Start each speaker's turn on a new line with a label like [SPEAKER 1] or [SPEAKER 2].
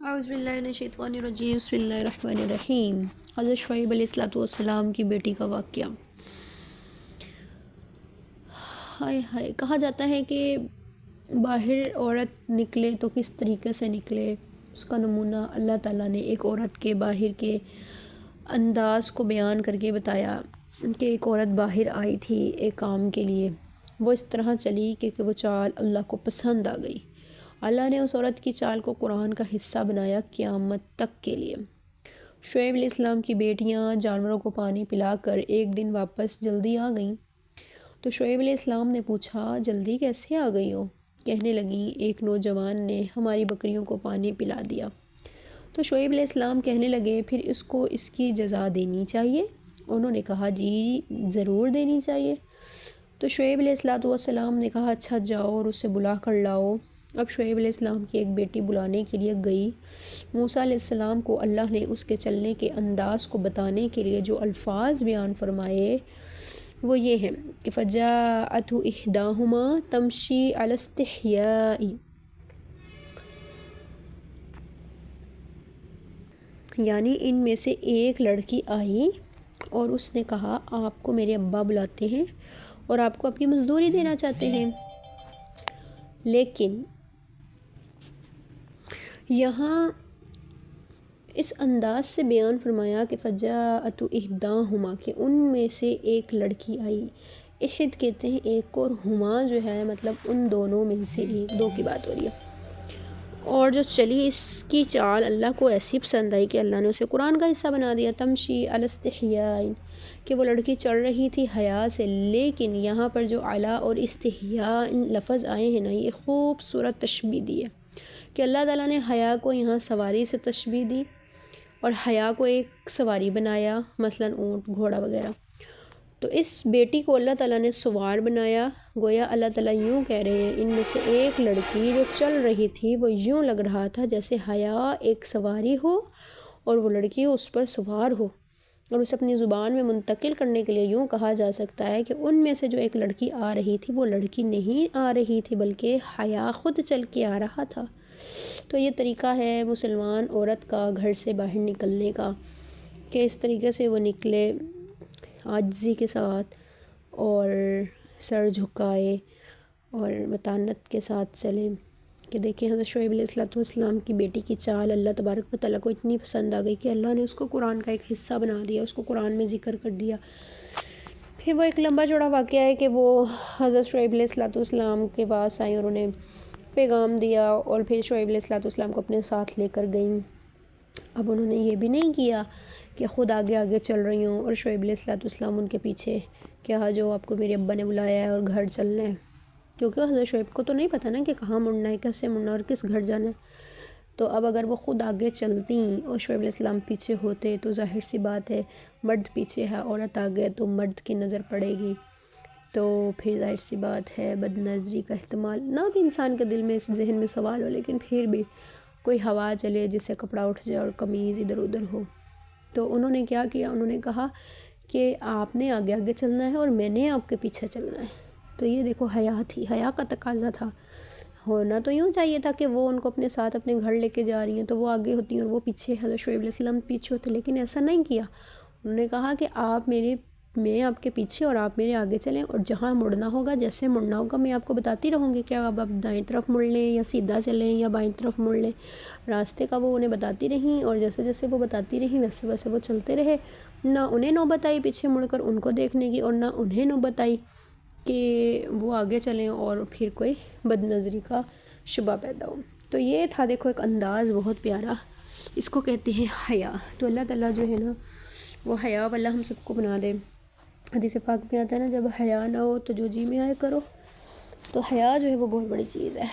[SPEAKER 1] اعوذ باللہ من الشیطان الرجیم، بسم اللہ الرحمن الرحیم۔ حضرت شعیب علیہ السلام کی بیٹی کا واقعہ۔ ہائے ہائے، کہا جاتا ہے کہ باہر عورت نکلے تو کس طریقے سے نکلے، اس کا نمونہ اللہ تعالیٰ نے ایک عورت کے باہر کے انداز کو بیان کر کے بتایا کہ ایک عورت باہر آئی تھی ایک کام کے لیے، وہ اس طرح چلی کہ وہ چال اللہ کو پسند آ گئی۔ اللہ نے اس عورت کی چال کو قرآن کا حصہ بنایا قیامت تک کے لیے۔ شعیب علیہ السلام کی بیٹیاں جانوروں کو پانی پلا کر ایک دن واپس جلدی آ گئیں، تو شعیب علیہ السلام نے پوچھا جلدی کیسے آ گئی ہو؟ کہنے لگیں ایک نوجوان نے ہماری بکریوں کو پانی پلا دیا۔ تو شعیب علیہ السلام کہنے لگے پھر اس کو اس کی جزا دینی چاہیے؟ انہوں نے کہا جی ضرور دینی چاہیے۔ تو شعیب علیہ السلام نے کہا اچھا جاؤ اور اسے بلا کر لاؤ۔ اب شعیب علیہ السلام کی ایک بیٹی بلانے کے لیے گئی۔ موسیٰ علیہ السلام کو اللہ نے اس کے چلنے کے انداز کو بتانے کے لیے جو الفاظ بیان فرمائے وہ یہ ہیں کہ فَجَاءَتْهُ إِحْدَاهُمَا تَمْشِي عَلَى اسْتِحْيَاءٍ، یعنی ان میں سے ایک لڑکی آئی اور اس نے کہا آپ کو میرے ابا بلاتے ہیں اور آپ کو آپ کی مزدوری دینا چاہتے ہیں، لیکن یہاں اس انداز سے بیان فرمایا کہ فجاءت احداہما، کہ ان میں سے ایک لڑکی آئی۔ احد کہتے ہیں ایک کو، اور ہما جو ہے مطلب ان دونوں میں سے ایک، دو کی بات ہو رہی ہے۔ اور جو چلی اس کی چال اللہ کو ایسی پسند آئی کہ اللہ نے اسے قرآن کا حصہ بنا دیا۔ تمشی علی استحیاء، کہ وہ لڑکی چل رہی تھی حیا سے، لیکن یہاں پر جو علی اور استحیاء لفظ آئے ہیں نا، یہ خوبصورت تشبیہ دی ہے کہ اللہ تعالیٰ نے حیا کو یہاں سواری سے تشبیہ دی اور حیا کو ایک سواری بنایا، مثلا اونٹ گھوڑا وغیرہ۔ تو اس بیٹی کو اللہ تعالیٰ نے سوار بنایا، گویا اللہ تعالیٰ یوں کہہ رہے ہیں ان میں سے ایک لڑکی جو چل رہی تھی وہ یوں لگ رہا تھا جیسے حیا ایک سواری ہو اور وہ لڑکی اس پر سوار ہو، اور اسے اپنی زبان میں منتقل کرنے کے لیے یوں کہا جا سکتا ہے کہ ان میں سے جو ایک لڑکی آ رہی تھی وہ لڑکی نہیں آ رہی تھی بلکہ حیا خود چل کے آ رہا تھا۔ تو یہ طریقہ ہے مسلمان عورت کا گھر سے باہر نکلنے کا، کہ اس طریقے سے وہ نکلے عاجزی کے ساتھ اور سر جھکائے اور متانت کے ساتھ چلیں۔ کہ دیکھیں حضرت شعیب علیہ السلام کی بیٹی کی چال اللہ تبارک و تعالیٰ کو اتنی پسند آ گئی کہ اللہ نے اس کو قرآن کا ایک حصہ بنا دیا، اس کو قرآن میں ذکر کر دیا۔ پھر وہ ایک لمبا چوڑا واقعہ ہے کہ وہ حضرت شعیب علیہ السلام کے پاس آئیں اور انہیں پیغام دیا، اور پھر شعیب علیہ السلام کو اپنے ساتھ لے کر گئیں۔ اب انہوں نے یہ بھی نہیں کیا کہ خود آگے آگے چل رہی ہوں اور شعیب علیہ السلام ان کے پیچھے کیا جو آپ کو میرے ابا نے بلایا ہے اور گھر چلنا ہے، کیونکہ حضرت شعیب کو تو نہیں پتہ نا کہ کہاں مڑنا ہے، کیسے مڑنا ہے اور کس گھر جانا ہے۔ تو اب اگر وہ خود آگے چلتی اور شعیب علیہ السلام پیچھے ہوتے تو ظاہر سی بات ہے مرد پیچھے ہے، عورت آگے تو مرد کی نظر پڑے گی، تو پھر ظاہر سی بات ہے بد نظری کا احتمال نہ بھی انسان کے دل میں اس ذہن میں سوال ہو، لیکن پھر بھی کوئی ہوا چلے جس سے کپڑا اٹھ جائے اور قمیض ادھر ادھر ہو۔ تو انہوں نے کیا کیا، انہوں نے کہا کہ آپ نے آگے آگے چلنا ہے اور میں نے آپ کے پیچھے چلنا ہے۔ تو یہ دیکھو حیا تھی، حیا کا تقاضا تھا، ہونا تو یوں چاہیے تھا کہ وہ ان کو اپنے ساتھ اپنے گھر لے کے جا رہی ہیں تو وہ آگے ہوتی ہیں اور وہ پیچھے، حضرت شعیب علیہ السلام پیچھے ہوتے، لیکن ایسا نہیں کیا۔ انہوں نے کہا کہ میں آپ کے پیچھے اور آپ میرے آگے چلیں، اور جہاں مڑنا ہوگا جیسے مڑنا ہوگا میں آپ کو بتاتی رہوں گی، کیا اب آپ دائیں طرف مڑ لیں یا سیدھا چلیں یا بائیں طرف مڑ لیں، راستے کا وہ انہیں بتاتی رہیں، اور جیسے جیسے وہ بتاتی رہیں ویسے ویسے وہ چلتے رہے۔ نہ انہیں نوبت آئی پیچھے مڑ کر ان کو دیکھنے کی، اور نہ انہیں نوبت آئی کہ وہ آگے چلیں اور پھر کوئی بد نظری کا شبہ پیدا ہو۔ تو یہ تھا دیکھو ایک انداز بہت پیارا، اس کو کہتے ہیں حیا۔ تو اللہ تعالیٰ جو ہے نا وہ حیا والا ہم سب کو بنا دے۔ حدیث پاک میں آتا ہے نا جب حیا نہ ہو تو جو جی میں آئے کرو، تو حیا جو ہے وہ بہت بڑی چیز ہے۔